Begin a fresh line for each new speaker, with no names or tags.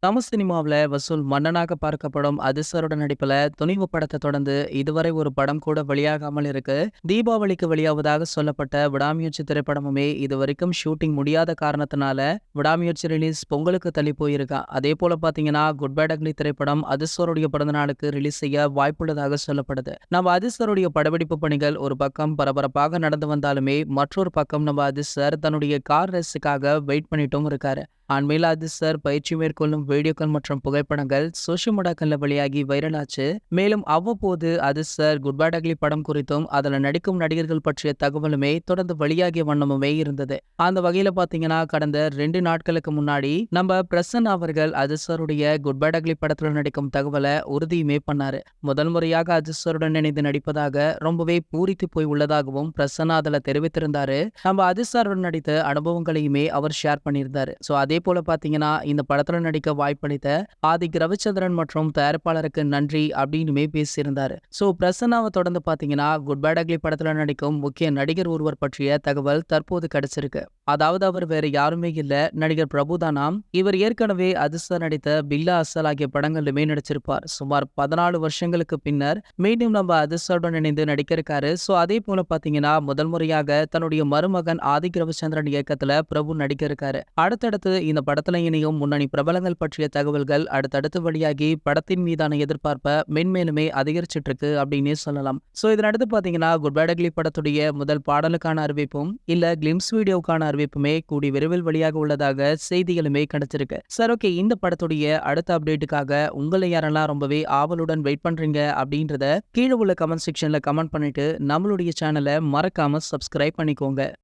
தமிழ் சினிமாவுல வசூல் மன்னனாக பார்க்கப்படும் அதிசரோட நடிப்புல துணிவு படத்தை தொடர்ந்து இதுவரை ஒரு படம் கூட வெளியாகாமல் இருக்கு. தீபாவளிக்கு வெளியாவதாக சொல்லப்பட்ட விடாமுயற்சி திரைப்படமுமே இதுவரைக்கும் ஷூட்டிங் முடியாத காரணத்தினால விடாமுயற்சி ரிலீஸ் பொங்கலுக்கு தள்ளி போயிருக்கா. அதே போல பாத்தீங்கன்னா குட் பேட் அக்லி திரைப்படம் அதிசருடைய பிறந்த நாளுக்கு ரிலீஸ் செய்ய வாய்ப்புள்ளதாக சொல்லப்படுது. நம்ம அதிசருடைய படப்பிடிப்பு பணிகள் ஒரு பக்கம் பரபரப்பாக நடந்து வந்தாலுமே மற்றொரு பக்கம் நம்ம அதிசர் தன்னுடைய கார் ரேஸுக்காக வெயிட் பண்ணிட்டும் இருக்காரு. அண்மையில் அதிசர் பயிற்சி மேற்கொள்ளும் வீடியோக்கள் மற்றும் புகைப்படங்கள் சோஷியல் மீடியாக்கள்ல வெளியாகி வைரலாச்சு. மேலும் அவ்வப்போது அதிசர் குட் பேட் அக்லி படம் குறித்தும் அதுல நடிக்கும் நடிகர்கள் பற்றிய தகவலுமே தொடர்ந்து வெளியாகிய வண்ணமுமே இருந்தது. அந்த வகையில பாத்தீங்கன்னா கடந்த 2 நாட்களுக்கு முன்னாடி நம்ம பிரசன்னா அவர்கள் அதிசருடைய குட் பேட் அக்லி படத்துல நடிக்கும் தகவலை உறுதியுமே பண்ணாரு. முதல் முறையாக அதிசருடன் இணைந்து நடிப்பதாக ரொம்பவே பூரித்து போய் உள்ளதாகவும் பிரசன்னா அதுல தெரிவித்திருந்தாரு. நம்ம அதிசருடன் நடித்த அனுபவங்களையுமே அவர் ஷேர் பண்ணியிருந்தாரு. அதே போல பாத்தீங்கன்னா இந்த படத்துல நடிக்க வாய்ப்பளித்த ஆதிக் ரவிச்சந்திரன் மற்றும் தயாரிப்பாளருக்கு நன்றி அப்படின்னுமே பேசியிருந்தாரு. பிரசன்னாவை தொடர்ந்து பாத்தீங்கன்னா குட் பேட் அக்லி படத்துல நடிக்கும் முக்கிய நடிகர் ஒருவர் பற்றிய தகவல் தற்போது கிடைச்சிருக்கு. அதாவது அவர் வேற யாருமே இல்ல, நடிகர் பிரபுதானாம். இவர் ஏற்கனவே அதிசர் நடித்த பில்லா அசல் ஆகிய படங்களிலுமே நடிச்சிருப்பார். சுமார் 14 வருஷங்களுக்கு பின்னர் மீண்டும் நம்ம அதிசருடன் இணைந்து நடிக்க இருக்காரு. அதே போல பாத்தீங்கன்னா முதல் முறையாக தன்னுடைய மருமகன் ஆதிக் ரவிச்சந்திரன் இயக்கத்துல பிரபு நடிக்க இருக்காரு. அடுத்தடுத்து இந்த படத்துல இணையும் முன்னணி பிரபலங்கள் பற்றிய தகவல்கள் அடுத்தடுத்து வெளியாகி படத்தின் மீதான எதிர்பார்ப்பை மென்மேலுமே அதிகரிச்சிட்டு இருக்கு அப்படின்னே சொல்லலாம். இதனடுத்து பாத்தீங்கன்னா குட் பேட் அக்லி படத்துடைய முதல் பாடலுக்கான அறிவிப்பும் இல்ல கிளிம்ஸ் வீடியோக்கான அறிவிப்புமே கூடி விரைவில் வெளியாக உள்ளதாக செய்திகளுமே கிடைச்சிருக்கு. ஓகே, இந்த படத்துடைய அடுத்த அப்டேட்டுக்காக உங்களை யாரெல்லாம் ரொம்பவே ஆவலுடன் வெயிட் பண்றீங்க அப்படின்றத கீழே உள்ள கமெண்ட் செக்ஷன்ல கமெண்ட் பண்ணிட்டு நம்மளுடைய சேனலை மறக்காம சப்ஸ்கிரைப் பண்ணிக்கோங்க.